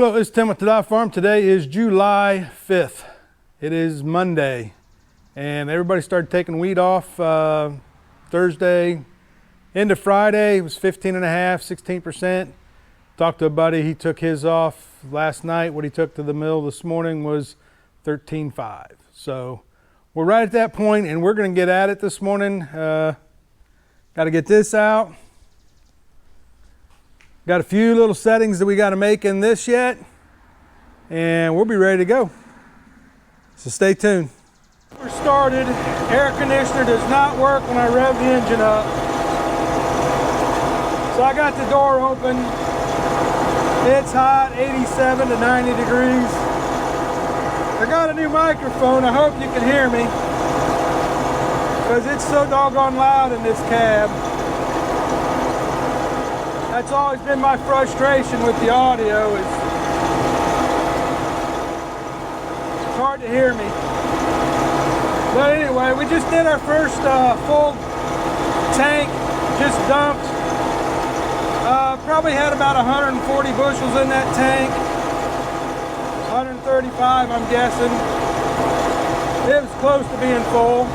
Hello, it's Tim with TAH Farm. Today is July 5th. It is Monday, and everybody started taking wheat off Thursday into Friday. It was 15.5, 16%. Talked to a buddy, he took his off last night. What he took to the mill this morning was 13.5. So we're right at that point, and we're going to get at it this morning. Got to get this out. Got a few little settings that we got to make in this yet, and we'll be ready to go. So stay tuned. We're started. Air conditioner does not work when I rev the engine up. So I got the door open. It's hot, 87 to 90 degrees. I got a new microphone. I hope you can hear me, because it's so doggone loud in this cab. That's always been my frustration with the audio, is it's hard to hear me. But anyway, we just did our first full tank, just dumped. Probably had about 140 bushels in that tank. 135, I'm guessing. It was close to being full.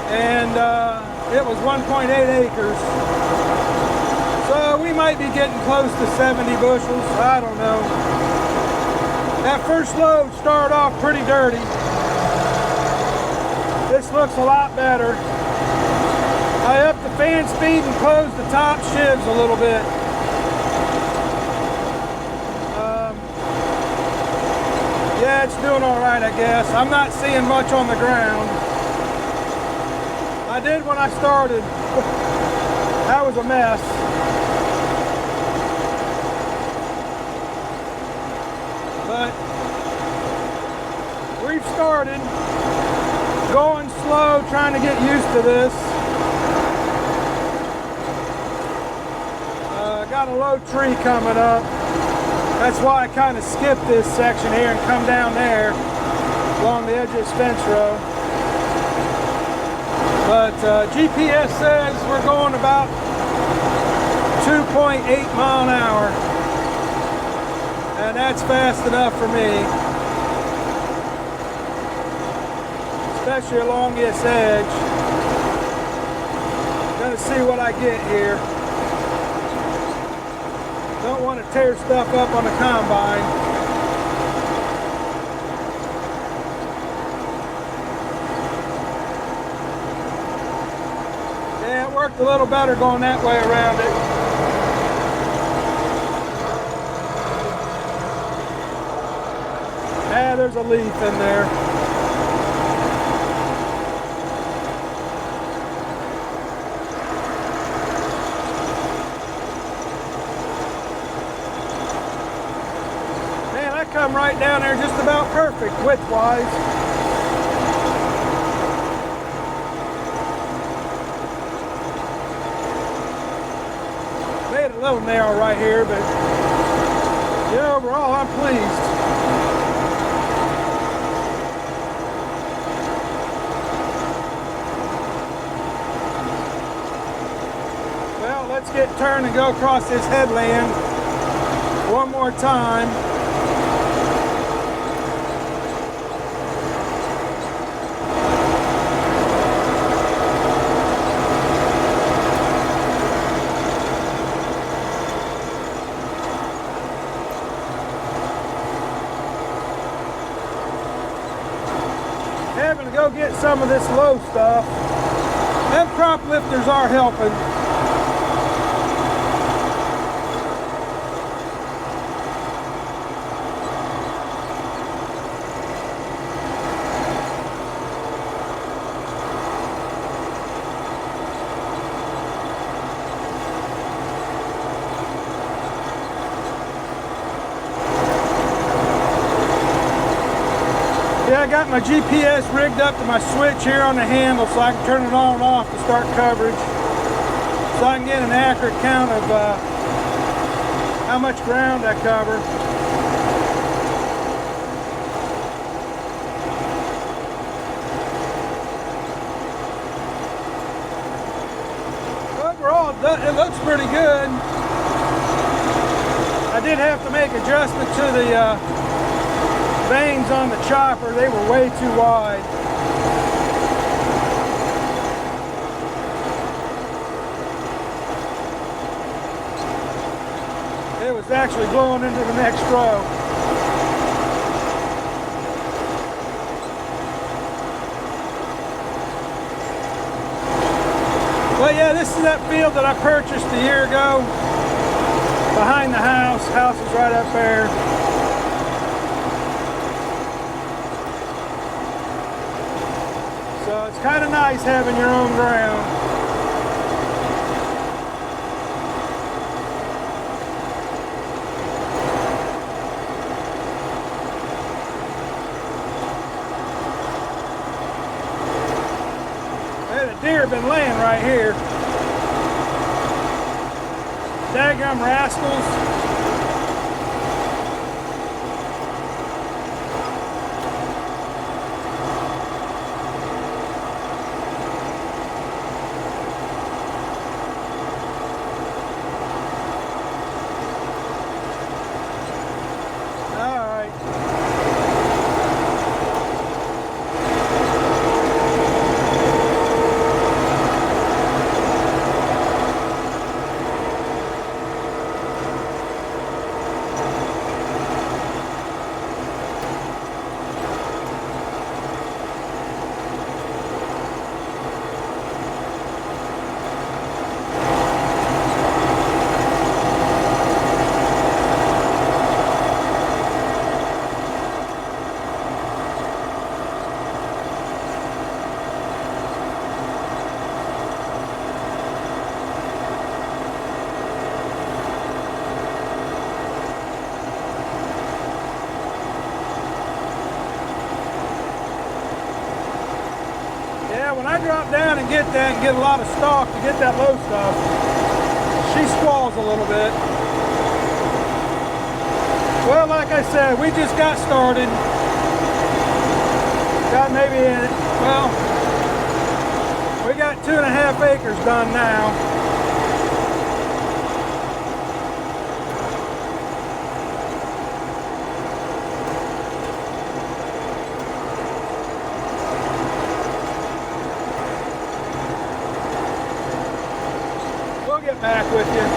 And it was 1.8 acres. So we might be getting close to 70 bushels, I don't know. That first load started off pretty dirty. This looks a lot better. I upped the fan speed and closed the top shivs a little bit. Yeah, it's doing all right, I guess. I'm not seeing much on the ground. I did when I started. That was a mess. But we've started going slow, trying to get used to this. Got a low tree coming up. That's why I kind of skipped this section here and come down there along the edge of this fence row. But GPS says we're going about 2.8 mile an hour. And that's fast enough for me. Especially along this edge. Gonna see what I get here. Don't want to tear stuff up on the combine. Yeah, it worked a little better going that way around it. Yeah, there's a leaf in there. Come right down there just about perfect width-wise. Made it a little narrow right here, but yeah, overall I'm pleased. Well, let's get turned and go across this headland one more time. Having to go get some of this low stuff. Them crop lifters are helping. Yeah, I got my GPS rigged up to my switch here on the handle so I can turn it on and off to start coverage. So I can get an accurate count of how much ground I cover. Overall, it looks pretty good. I did have to make adjustment to the vanes on the chopper. They were way too wide. It was actually blowing into the next row. But yeah, this is that field that I purchased a year ago. Behind the house. House is right up there. So it's kind of nice having your own ground. The deer have been laying right here. Daggum rascals. When I drop down and get that and get a lot of stalk to get that low stuff, she squalls a little bit. Well, like I said, we just got started. Got maybe, well, we got 2.5 acres done now. Back with you.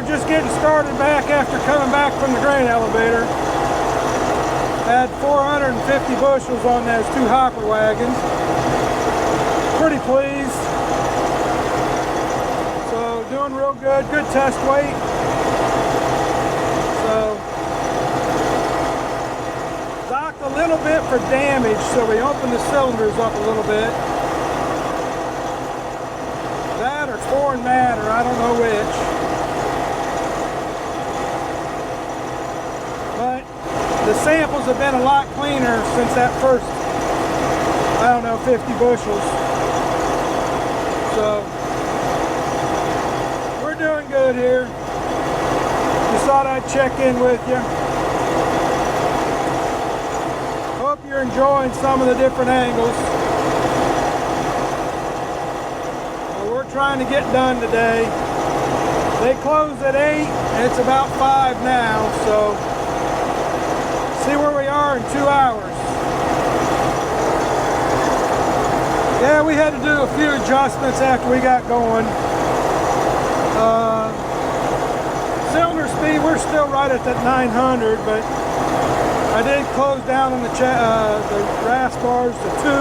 Just getting started back after coming back from the grain elevator. Had 450 bushels on those 2 hopper wagons. Pretty pleased. So doing real good. Good test weight. So docked a little bit for damage, so we opened the cylinders up a little bit. That or foreign matter, I don't know which. The samples have been a lot cleaner since that first, I don't know, 50 bushels. So, we're doing good here. Just thought I'd check in with you. Hope you're enjoying some of the different angles. Well, we're trying to get done today. They close at 8, and it's about 5 now, so see where we are in 2 hours. Yeah, we had to do a few adjustments after we got going. Cylinder speed, we're still right at that 900, but I did close down on the RAS bars to 2.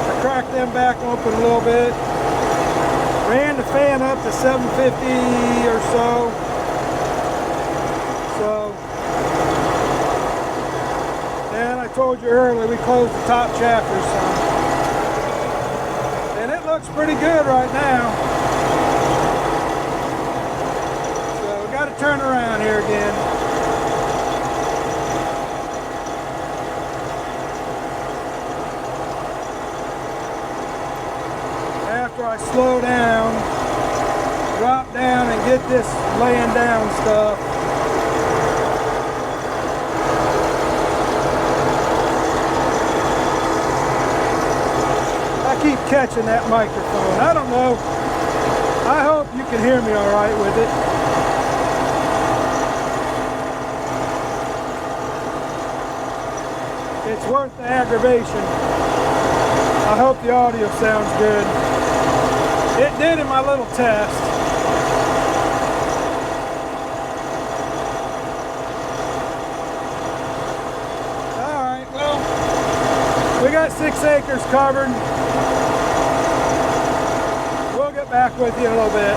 I cracked them back open a little bit. Ran the fan up to 750 or so. And I told you earlier, we closed the top chapters some. And it looks pretty good right now. to turn around here again. After I slow down, drop down and get this laying down stuff. I keep catching that microphone. I don't know. I hope you can hear me all right with it. It's worth the aggravation. I hope the audio sounds good. It did in my little test. All right, well, we got 6 acres covered. We'll get back with you in a little bit.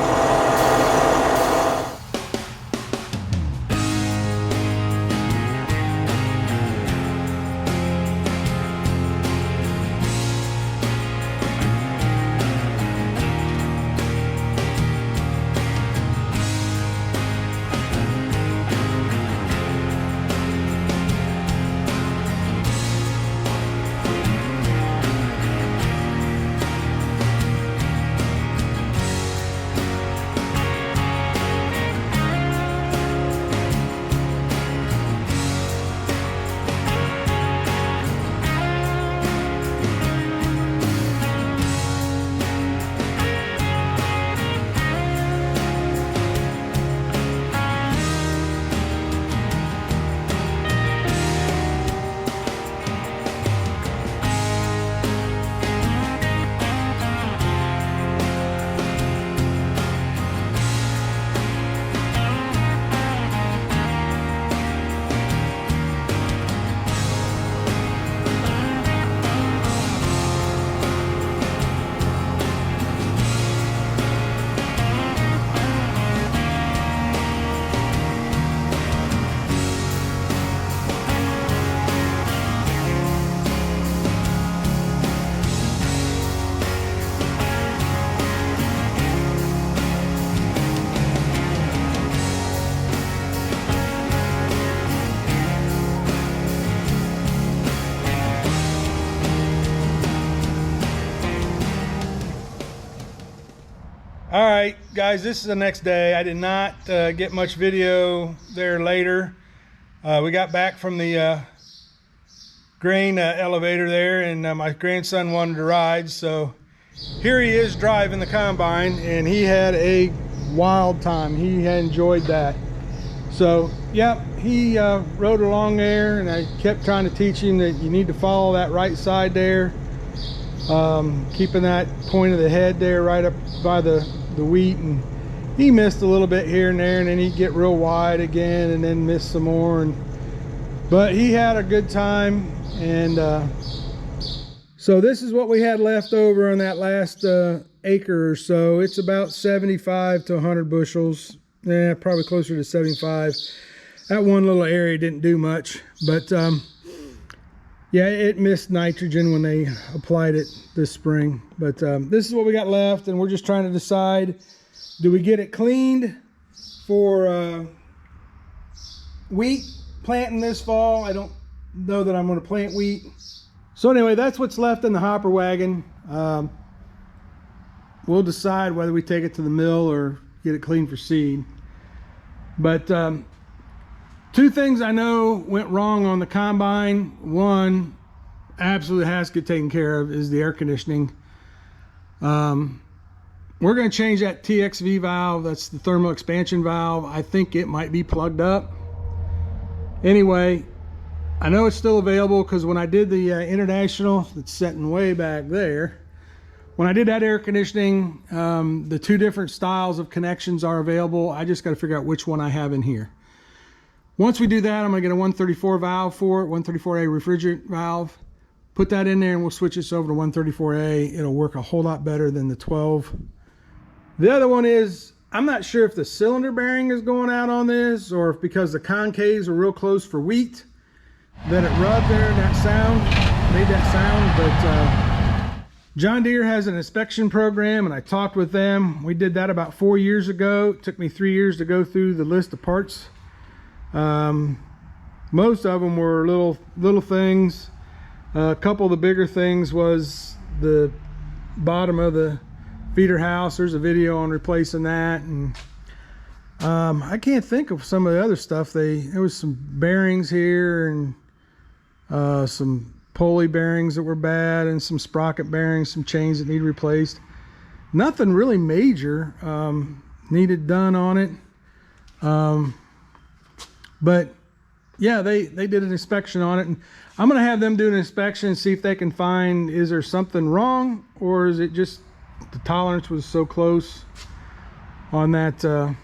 All right, guys, this is the next day. I did not get much video there later. We got back from the grain elevator there, and my grandson wanted to ride, so here he is driving the combine, and he had a wild time. He had enjoyed that. So, yep, he rode along there, and I kept trying to teach him that you need to follow that right side there, keeping that point of the head there right up by the wheat, and he missed a little bit here and there, and then he'd get real wide again and then miss some more, but he had a good time. And so this is what we had left over on that last acre or so. It's about 75 to 100 bushels, probably closer to 75. That one little area didn't do much, but yeah, it missed nitrogen when they applied it this spring. But this is what we got left, and we're just trying to decide, do we get it cleaned for wheat planting this fall? I don't know that I'm going to plant wheat. So anyway, that's what's left in the hopper wagon. We'll decide whether we take it to the mill or get it cleaned for seed. But two things I know went wrong on the combine. One, absolutely has to get taken care of, is the air conditioning. We're going to change that TXV valve. That's the thermal expansion valve. I think it might be plugged up. Anyway, I know it's still available because when I did the international, it's sitting way back there. When I did that air conditioning, the two different styles of connections are available. I just got to figure out which one I have in here. Once we do that, I'm going to get a 134 valve for it, 134A refrigerant valve. Put that in there and we'll switch this over to 134A. It'll work a whole lot better than the 12. The other one is, I'm not sure if the cylinder bearing is going out on this, or if because the concaves are real close for wheat, that it rubbed there and that sound, made that sound. John Deere has an inspection program, and I talked with them. We did that about 4 years ago. It took me 3 years to go through the list of parts. Most of them were little things. A couple of the bigger things was the bottom of the feeder house. There's a video on replacing that, and I can't think of some of the other stuff. There was some bearings here, and some pulley bearings that were bad, and some sprocket bearings, some chains that need replaced. Nothing really major needed done on it, but yeah, they did an inspection on it, and I'm gonna have them do an inspection and see if they can find, is there something wrong, or is it just the tolerance was so close on that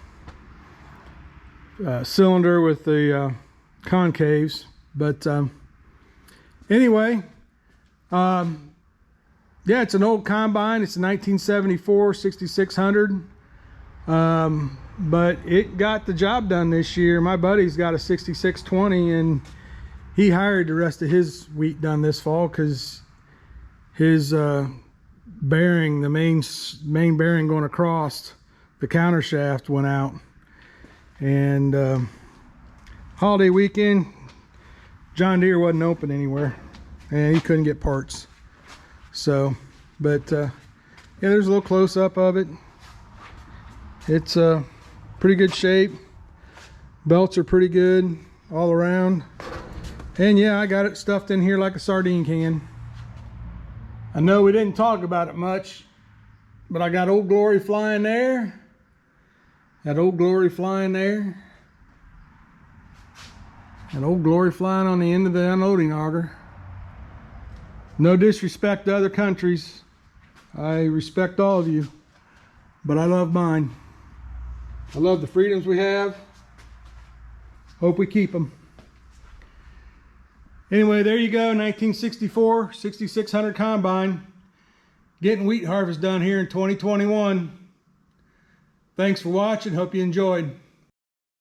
cylinder with the concaves. But anyway, yeah, it's an old combine. It's a 1974 6600, but it got the job done this year. My buddy's got a 6620, and he hired the rest of his wheat done this fall because his bearing, the main bearing going across the counter shaft, went out. And holiday weekend, John Deere wasn't open anywhere, and he couldn't get parts. So, but yeah, there's a little close-up of it. It's pretty good shape. Belts are pretty good all around. And yeah, I got it stuffed in here like a sardine can. I know we didn't talk about it much, but I got Old Glory flying there. That Old Glory flying there. And Old Glory flying on the end of the unloading auger. No disrespect to other countries. I respect all of you, but I love mine. I love the freedoms we have. Hope we keep them. Anyway, there you go, 1964 6600 combine. Getting wheat harvest done here in 2021. Thanks for watching. Hope you enjoyed.